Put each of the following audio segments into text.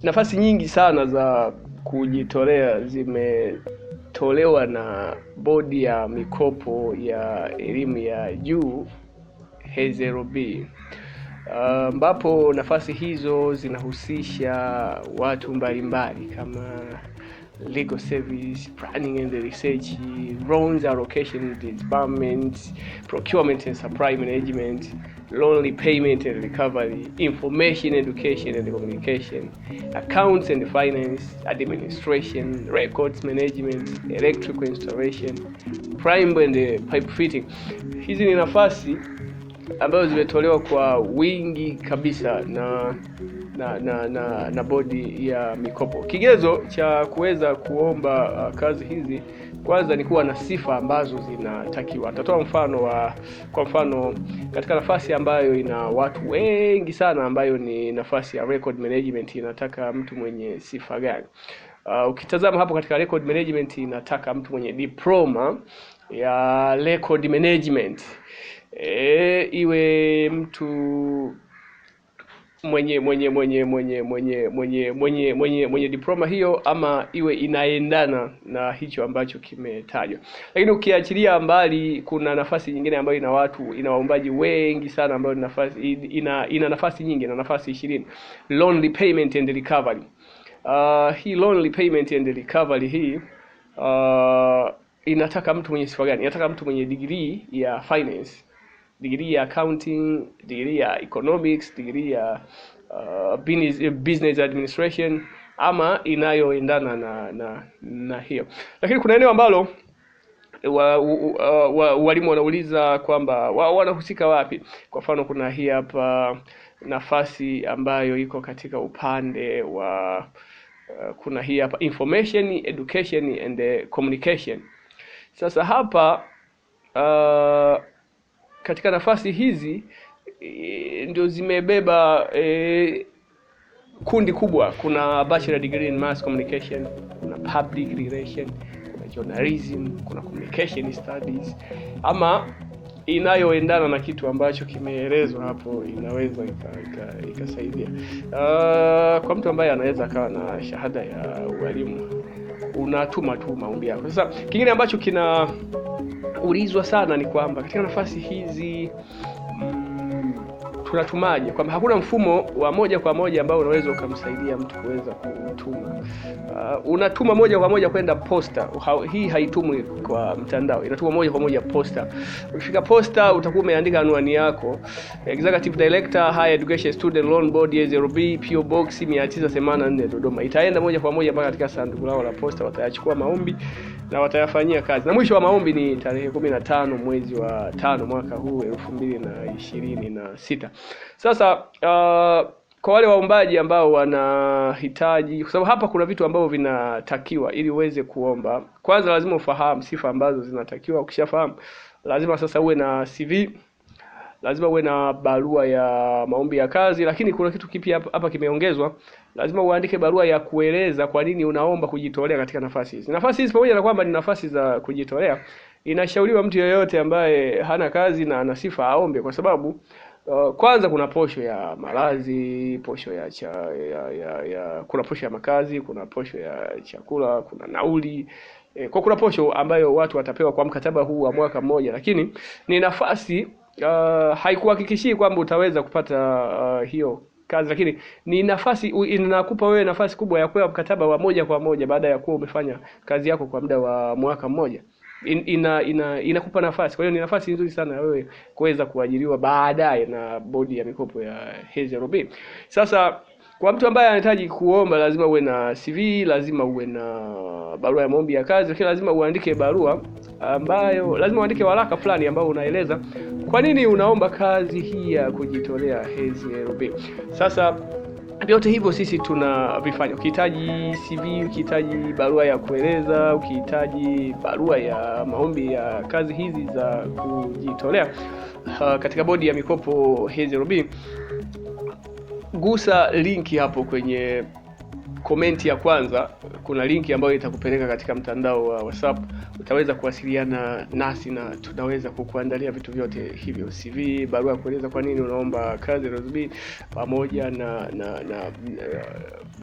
nafasi nyingi sana za kujitolea zimetolewa na bodi ya mikopo ya elimu ya juu HESLB, ambapo nafasi hizo zinahusisha watu mbalimbali kama legal service, planning and research, loans allocation department, procurement and supply management, loan repayment and recovery, information education and communication, accounts and finance, administration, records management, electrical installation, plumbing and pipe fitting. Hizi ni nafasi ambazo zimetolewa kwa wingi kabisa na bodi ya mikopo. Kigezo cha kuweza kuomba kazi hizi kwanza ni kuwa na sifa ambazo zinatakiwa. Atatoa kwa mfano katika nafasi ambayo ina watu wengi sana, ambayo ni nafasi ya record management, inataka mtu mwenye sifa gani? Ukitazama hapo katika record management inataka mtu mwenye diploma ya record management. Iwe mtu mwenye diploma hiyo, ama iwe inaendana na hicho ambacho kimetajwa. Lakini ukiachilia mbali, kuna nafasi nyingine ambayo ina waombaji wengi sana, ambayo ina nafasi nyingi, na nafasi 20. Loan repayment and recovery. Hii loan repayment and recovery hii inataka mtu mwenye sifa gani? Inataka mtu mwenye degree ya finance, degree ya accounting, degree ya economics, degree ya business administration, ama inayoendana na hiyo. Lakini kuna eneo ambalo walimu wanauliza kwamba wanahusika wapi. Kwa mfano, kuna hii hapa nafasi ambayo iko katika upande wa kuna hii hapa information education and communication. Sasa hapa katika nafasi hizi ndio zimebeba kundi kubwa. Kuna bachelor degree in mass communication, kuna public relation, kuna journalism, kuna communication studies, ama inayoendana na kitu ambacho kimeelezwa hapo inaweza ikasaidia. Kwa mtu ambaye anaweza akawa na shahada ya ualimu, unatuma tu maombi yako. Sasa kingine ambacho kinaulizwa sana ni kwamba katika nafasi hizi tunatumaje, kwamba hakuna mfumo wa moja kwa moja ambao unaweza ukamsaidia mtu kuweza kutuma. Unatuma moja kwa moja kwenda posta. Hii haitumwi kwa mtandao, inatumwa moja kwa moja posta. Ukifika posta utakuwa umeandika anwani yako: Executive Director, Higher Education Student Loan Board, HESLB, PO Box 984 Dodoma. Itaenda moja kwa moja mpaka katika sanduku lao la posta, watayachukua maombi na watayafanyia kazi. Na mwisho wa maombi ni tarehe 15 mwezi wa 5 mwaka huu 2026. Sasa kwa wale waombaji ambao wanahitaji, kwa sababu hapa kuna vitu ambavyo vinatakiwa ili uweze kuomba. Kwanza lazima ufahamu sifa ambazo zinatakiwa. Ukishafahamu, lazima sasa uwe na CV, lazima uwe na barua ya maombi ya kazi. Lakini kuna kitu kipi hapa kimeongezwa: lazima uandike barua ya kueleza kwa nini unaomba kujitolea katika nafasi hizi. Nafasi hizi pamoja na kwamba ni nafasi za kujitolea, inashauriwa mtu yeyote ambaye hana kazi na ana sifa aombe, kwa sababu kwanza kuna posho ya malazi, posho ya kuna posho ya makazi, kuna posho ya chakula, kuna nauli. Kwa kuna posho ambayo watu watapewa kwa mkataba huu wa mwaka mmoja. Lakini ni nafasi haikuhakikishii kwamba utaweza kupata hiyo kazi, lakini ni nafasi inakupa wewe nafasi kubwa ya kupewa mkataba wa moja kwa moja baada ya kuwa umefanya kazi yako kwa muda wa mwaka mmoja. Inakupa nafasi. Kwa hiyo ni nafasi nzuri sana ya wewe kuweza kuajiriwa baadaye na bodi ya mikopo ya HESLB. Sasa kwa mtu ambaye anahitaji kuomba, lazima uwe na CV, lazima uwe na barua ya maombi ya kazi, lakini lazima uandike barua ambayo lazima uandike waraka fulani ambao unaeleza kwa nini unaomba kazi hii ya kujitolea HESLB. Sasa vyote hivyo sisi tunavifanya. Ukihitaji CV, ukihitaji barua ya kueleza, ukihitaji barua ya maombi ya kazi hizi za kujitolea katika bodi ya mikopo HESLB, gusa linki hapo kwenye comment ya kwanza kuna linki ambayo itakupeleka katika mtandao wa WhatsApp. Utaweza kuwasiliana nasi na tunaweza kukuandalia vitu vyote hivyo, CV, barua kueleza kwa nini unaomba kazi Rose pamoja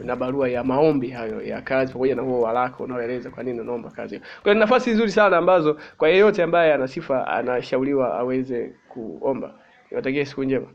na barua ya maombi hayo ya kazi, pamoja na huo waraka unaoeleza kwa nini unaomba kazi. Kwa hiyo nafasi nzuri sana ambazo kwa yeyote ambaye ana sifa anashauriwa aweze kuomba. Niwatakie siku njema.